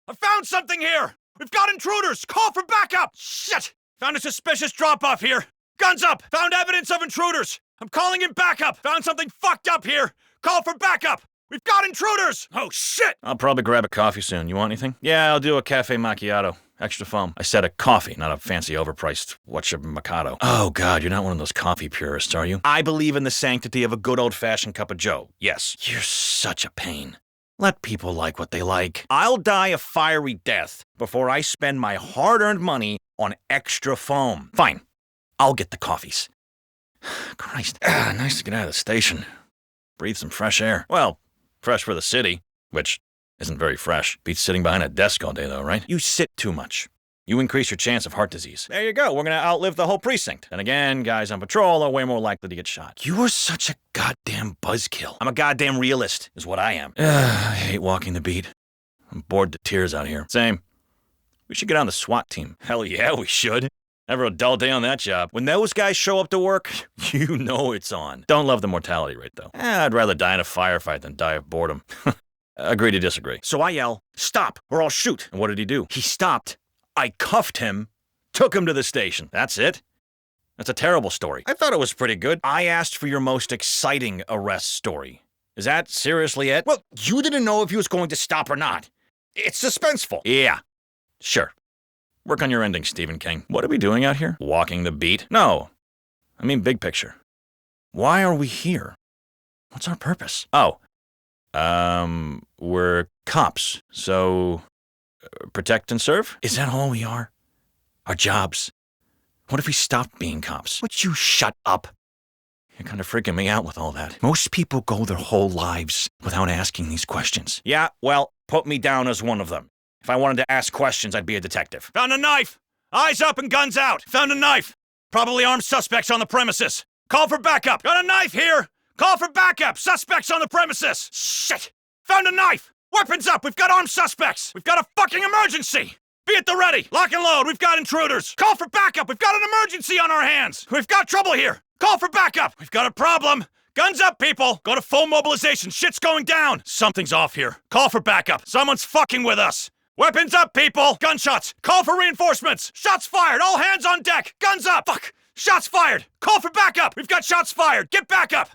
I found something here! We've got intruders! Call for backup! Shit! Found a suspicious drop-off here! Guns up! Found evidence of intruders! I'm calling in backup! Found something fucked up here! Call for backup! We've got intruders! Oh, shit! I'll probably grab a coffee soon. You want anything? Yeah, I'll do a cafe macchiato. Extra foam. I said a coffee, not a fancy overpriced whatchamacado. Oh, God, you're not one of those coffee purists, are you? I believe in the sanctity of a good old-fashioned cup of joe. Yes. You're such a pain. Let people like what they like. I'll die a fiery death before I spend my hard-earned money on extra foam. Fine. I'll get the coffees. Christ. Nice to get out of the station. Breathe some fresh air. Well, fresh for the city, which isn't very fresh. Beats sitting behind a desk all day, though, right? You sit too much. You increase your chance of heart disease. There you go. We're gonna outlive the whole precinct. And again, guys on patrol are way more likely to get shot. You are such a goddamn buzzkill. I'm a goddamn realist, is what I am. I hate walking the beat. I'm bored to tears out here. Same. We should get on the SWAT team. Hell yeah, we should. Never a dull day on that job. When those guys show up to work, you know it's on. Don't love the mortality rate, though. I'd rather die in a firefight than die of boredom. Agree to disagree. So I yell, stop, or I'll shoot. And what did he do? He stopped. I cuffed him, took him to the station. That's it? That's a terrible story. I thought it was pretty good. I asked for your most exciting arrest story. Is that seriously it? Well, you didn't know if he was going to stop or not. It's suspenseful. Yeah, sure. Work on your ending, Stephen King. What are we doing out here? Walking the beat? No. I mean big picture. Why are we here? What's our purpose? Oh. We're cops, so protect and serve? Is that all we are? Our jobs? What if we stopped being cops? Would you shut up? You're kind of freaking me out with all that. Most people go their whole lives without asking these questions. Yeah, well, put me down as one of them. If I wanted to ask questions, I'd be a detective. Found a knife! Eyes up and guns out! Found a knife! Probably armed suspects on the premises. Call for backup! Got a knife here! Call for backup! Suspects on the premises! Shit! Found a knife! Weapons up! We've got armed suspects! We've got a fucking emergency! Be at the ready! Lock and load! We've got intruders! Call for backup! We've got an emergency on our hands! We've got trouble here! Call for backup! We've got a problem! Guns up, people! Go to full mobilization! Shit's going down! Something's off here. Call for backup! Someone's fucking with us! Weapons up, people! Gunshots! Call for reinforcements! Shots fired! All hands on deck! Guns up! Fuck! Shots fired! Call for backup! We've got shots fired! Get back up!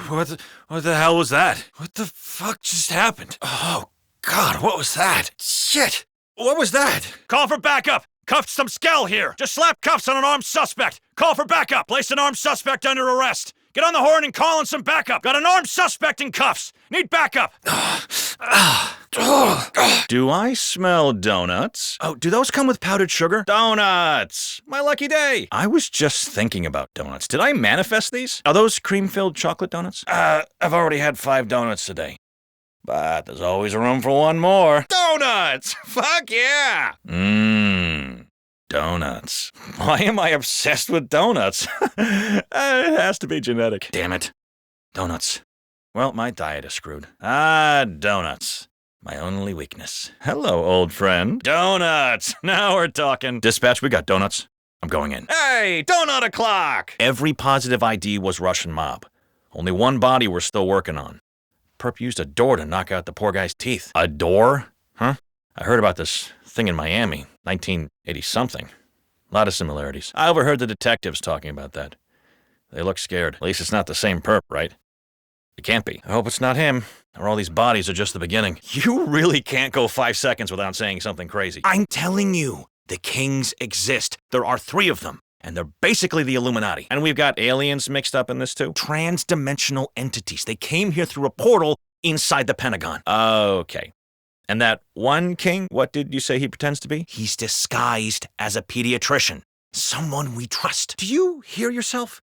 What the hell was that? What the fuck just happened? Oh, God, what was that? Shit! What was that? Call for backup! Cuffed some skell here! Just slap cuffs on an armed suspect! Call for backup! Place an armed suspect under arrest! Get on the horn and call in some backup! Got an armed suspect in cuffs! Need backup! Do I smell donuts? Oh, do those come with powdered sugar? Donuts! My lucky day! I was just thinking about donuts. Did I manifest these? Are those cream-filled chocolate donuts? I've already had 5 donuts today. But there's always room for one more. Donuts! Fuck yeah! Donuts. Why am I obsessed with donuts? It has to be genetic. Damn it. Donuts. Well, my diet is screwed. Donuts. My only weakness. Hello, old friend. Donuts! Now we're talking. Dispatch, we got donuts. I'm going in. Hey, donut o'clock! Every positive ID was Russian mob. Only one body we're still working on. Perp used a door to knock out the poor guy's teeth. A door? Huh? I heard about this thing in Miami, 1980-something. A lot of similarities. I overheard the detectives talking about that. They look scared. At least it's not the same perp, right? It can't be. I hope it's not him, or all these bodies are just the beginning. You really can't go 5 seconds without saying something crazy. I'm telling you, the Kings exist. There are 3 of them, and they're basically the Illuminati. And we've got aliens mixed up in this too. Trans-dimensional entities. They came here through a portal inside the Pentagon. Okay. And that one king, what did you say he pretends to be? He's disguised as a pediatrician. Someone we trust. Do you hear yourself?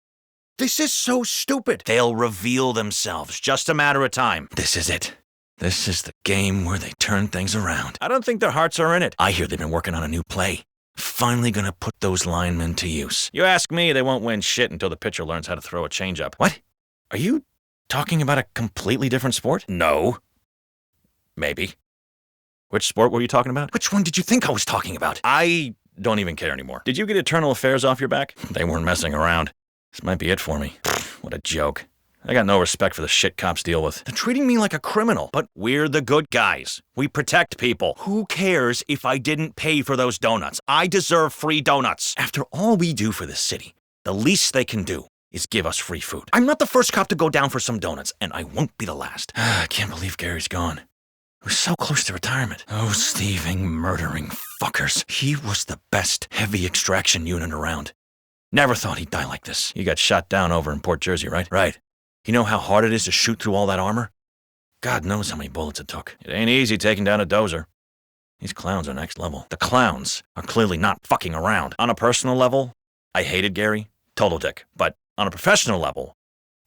This is so stupid. They'll reveal themselves. Just a matter of time. This is it. This is the game where they turn things around. I don't think their hearts are in it. I hear they've been working on a new play. Finally gonna put those linemen to use. You ask me, they won't win shit until the pitcher learns how to throw a changeup. What? Are you talking about a completely different sport? No. Maybe. Which sport were you talking about? Which one did you think I was talking about? I don't even care anymore. Did you get Eternal Affairs off your back? They weren't messing around. This might be it for me. What a joke. I got no respect for the shit cops deal with. They're treating me like a criminal, but we're the good guys. We protect people. Who cares if I didn't pay for those donuts? I deserve free donuts. After all we do for this city, the least they can do is give us free food. I'm not the first cop to go down for some donuts, and I won't be the last. I can't believe Gary's gone. He was so close to retirement. Oh, thieving, murdering fuckers. He was the best heavy extraction unit around. Never thought he'd die like this. He got shot down over in Port Jersey, right? Right. You know how hard it is to shoot through all that armor? God knows how many bullets it took. It ain't easy taking down a dozer. These clowns are next level. The clowns are clearly not fucking around. On a personal level, I hated Gary. Total dick. But on a professional level,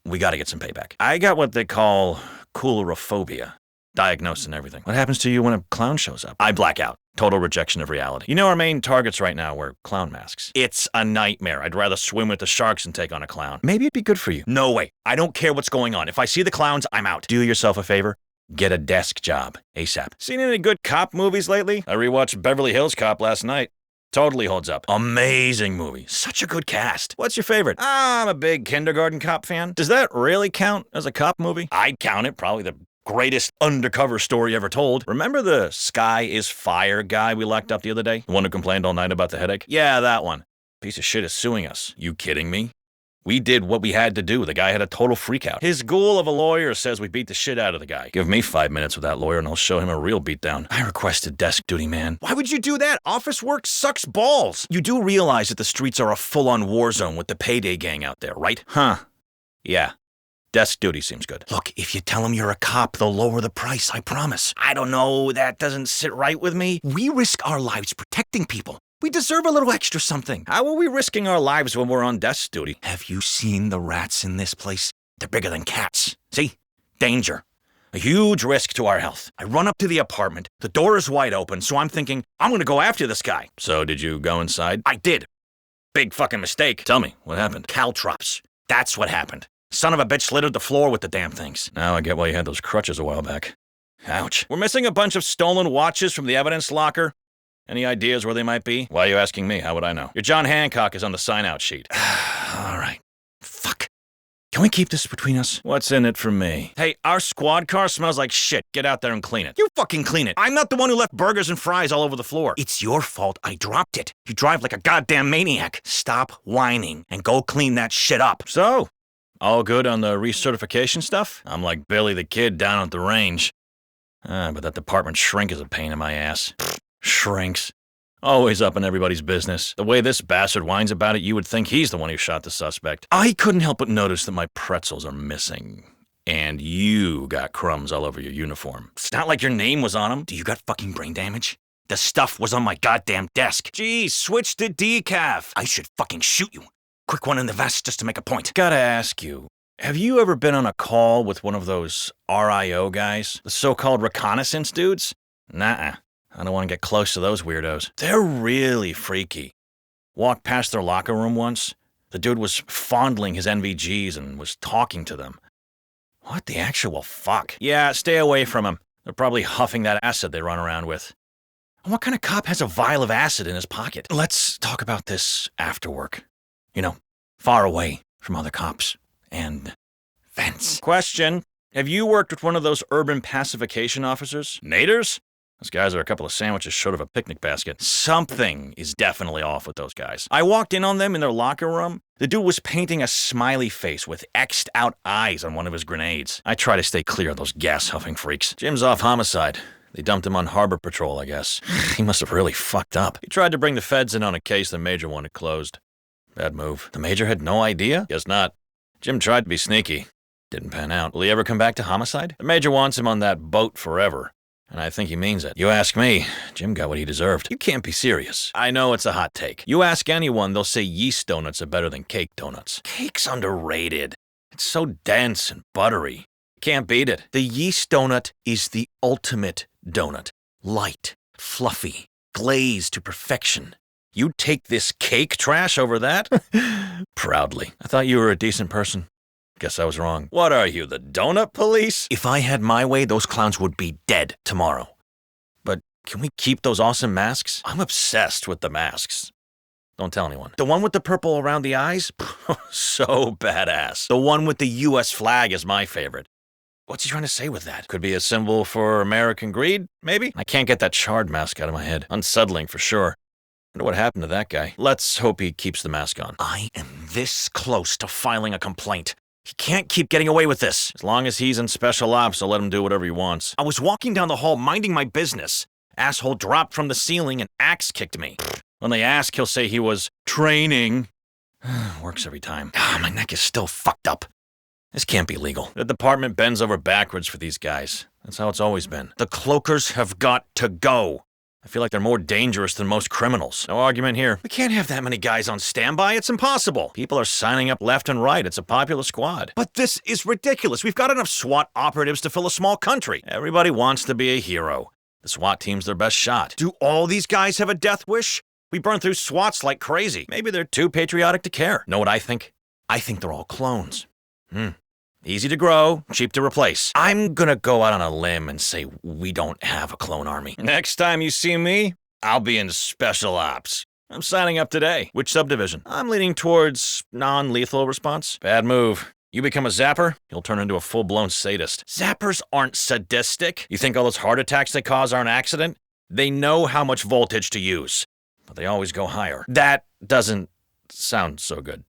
we gotta get some payback. I got what they call coulrophobia. Diagnosed and everything. What happens to you when a clown shows up? I black out. Total rejection of reality. You know our main targets right now wear clown masks. It's a nightmare. I'd rather swim with the sharks than take on a clown. Maybe it'd be good for you. No way. I don't care what's going on. If I see the clowns, I'm out. Do yourself a favor. Get a desk job. ASAP. Seen any good cop movies lately? I rewatched Beverly Hills Cop last night. Totally holds up. Amazing movie. Such a good cast. What's your favorite? I'm a big Kindergarten Cop fan. Does that really count as a cop movie? I'd count it. Probably the greatest undercover story ever told. Remember the Sky is Fire guy we locked up the other day? The one who complained all night about the headache? Yeah, that one. Piece of shit is suing us. You kidding me? We did what we had to do. The guy had a total freakout. His ghoul of a lawyer says we beat the shit out of the guy. Give me 5 minutes with that lawyer and I'll show him a real beatdown. I requested desk duty, man. Why would you do that? Office work sucks balls. You do realize that the streets are a full-on war zone with the Payday gang out there, right? Huh. Yeah. Desk duty seems good. Look, if you tell them you're a cop, they'll lower the price, I promise. I don't know, that doesn't sit right with me. We risk our lives protecting people. We deserve a little extra something. How are we risking our lives when we're on desk duty? Have you seen the rats in this place? They're bigger than cats. See? Danger. A huge risk to our health. I run up to the apartment. The door is wide open, so I'm thinking, I'm gonna go after this guy. So did you go inside? I did. Big fucking mistake. Tell me, what happened? Caltrops. That's what happened. Son of a bitch littered the floor with the damn things. Now I get why you had those crutches a while back. Ouch. We're missing a bunch of stolen watches from the evidence locker. Any ideas where they might be? Why are you asking me? How would I know? Your John Hancock is on the sign-out sheet. All right. Fuck. Can we keep this between us? What's in it for me? Hey, our squad car smells like shit. Get out there and clean it. You fucking clean it. I'm not the one who left burgers and fries all over the floor. It's your fault I dropped it. You drive like a goddamn maniac. Stop whining and go clean that shit up. So, all good on the recertification stuff? I'm like Billy the Kid down at the range. But that department shrink is a pain in my ass. Shrinks. Always up in everybody's business. The way this bastard whines about it, you would think he's the one who shot the suspect. I couldn't help but notice that my pretzels are missing. And you got crumbs all over your uniform. It's not like your name was on them. Do you got fucking brain damage? The stuff was on my goddamn desk. Geez, switch to decaf. I should fucking shoot you. Quick one in the vest just to make a point. Gotta ask you, have you ever been on a call with one of those RIO guys? The so-called reconnaissance dudes? Nuh-uh. I don't want to get close to those weirdos. They're really freaky. Walked past their locker room once. The dude was fondling his NVGs and was talking to them. What the actual fuck? Yeah, stay away from them. They're probably huffing that acid they run around with. What kind of cop has a vial of acid in his pocket? Let's talk about this after work. You know, far away from other cops and vents. Question. Have you worked with one of those urban pacification officers? Naders? Those guys are a couple of sandwiches short of a picnic basket. Something is definitely off with those guys. I walked in on them in their locker room. The dude was painting a smiley face with X'd out eyes on one of his grenades. I try to stay clear of those gas-huffing freaks. Jim's off homicide. They dumped him on harbor patrol, I guess. He must have really fucked up. He tried to bring the feds in on a case the major wanted closed. Bad move. The major had no idea? Guess not. Jim tried to be sneaky. Didn't pan out. Will he ever come back to homicide? The major wants him on that boat forever. And I think he means it. You ask me, Jim got what he deserved. You can't be serious. I know it's a hot take. You ask anyone, they'll say yeast donuts are better than cake donuts. Cake's underrated. It's so dense and buttery. Can't beat it. The yeast donut is the ultimate donut. Light, fluffy, glazed to perfection. You take this cake trash over that? Proudly. I thought you were a decent person. Guess I was wrong. What are you, the donut police? If I had my way, those clowns would be dead tomorrow. But Can we keep those awesome masks? I'm obsessed with the masks. Don't tell anyone. The one with the purple around the eyes? So badass. The one with the U.S. flag is my favorite. What's he trying to say with that? Could be a symbol for American greed, maybe? I can't get that shard mask out of my head. Unsettling for sure. Wonder what happened to that guy. Let's hope he keeps the mask on. I am this close to filing a complaint. He can't keep getting away with this. As long as he's in special ops, I'll let him do whatever he wants. I was walking down the hall minding my business. Asshole dropped from the ceiling and axe kicked me. When they ask, he'll say he was training. Works every time. My neck is still fucked up. This can't be legal. The department bends over backwards for these guys. That's how it's always been. The cloakers have got to go. I feel like they're more dangerous than most criminals. No argument here. We can't have that many guys on standby. It's impossible. People are signing up left and right. It's a popular squad. But this is ridiculous. We've got enough SWAT operatives to fill a small country. Everybody wants to be a hero. The SWAT team's their best shot. Do all these guys have a death wish? We burn through SWATs like crazy. Maybe they're too patriotic to care. Know what I think? I think they're all clones. Easy to grow, cheap to replace. I'm gonna go out on a limb and say we don't have a clone army. Next time you see me, I'll be in special ops. I'm signing up today. Which subdivision? I'm leaning towards non-lethal response. Bad move. You become a zapper, you'll turn into a full-blown sadist. Zappers aren't sadistic. You think all those heart attacks they cause are an accident? They know how much voltage to use, but they always go higher. That doesn't sound so good.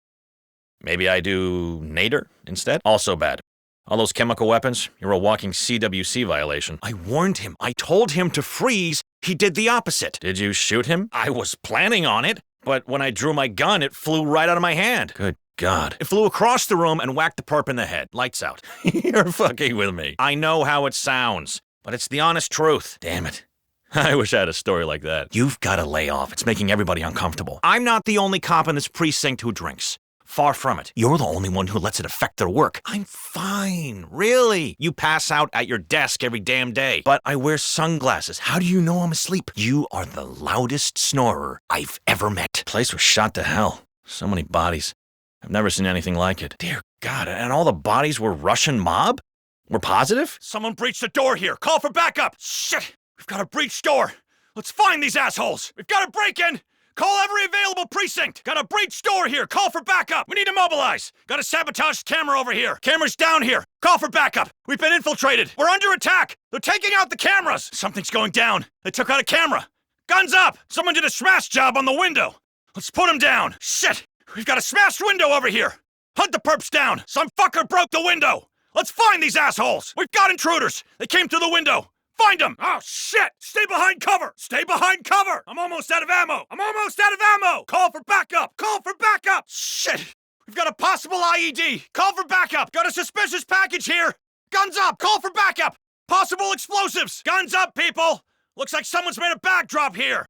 Maybe I do Nader instead? Also bad. All those chemical weapons, you're a walking CWC violation. I warned him. I told him to freeze. He did the opposite. Did you shoot him? I was planning on it, but when I drew my gun, it flew right out of my hand. Good God. It flew across the room and whacked the perp in the head. Lights out. You're fucking with me. I know how it sounds, but it's the honest truth. Damn it. I wish I had a story like that. You've got to lay off. It's making everybody uncomfortable. I'm not the only cop in this precinct who drinks. Far from it. You're the only one who lets it affect their work. I'm fine, really. You pass out at your desk every damn day. But I wear sunglasses. How do you know I'm asleep? You are the loudest snorer I've ever met. The place was shot to hell. So many bodies. I've never seen anything like it. Dear God, and all the bodies were Russian mob? We're positive? Someone breached the door here. Call for backup. Shit! We've got a breached door. Let's find these assholes. We've got a break-in. Call every available precinct! Got a breached door here! Call for backup! We need to mobilize! Got a sabotaged camera over here! Camera's down here! Call for backup! We've been infiltrated! We're under attack! They're taking out the cameras! Something's going down! They took out a camera! Guns up! Someone did a smash job on the window! Let's put them down! Shit! We've got a smashed window over here! Hunt the perps down! Some fucker broke the window! Let's find these assholes! We've got intruders! They came through the window! Find them! Oh, shit! Stay behind cover! Stay behind cover! I'm almost out of ammo! I'm almost out of ammo! Call for backup! Call for backup! Shit! We've got a possible IED! Call for backup! Got a suspicious package here! Guns up! Call for backup! Possible explosives! Guns up, people! Looks like someone's made a backdrop here!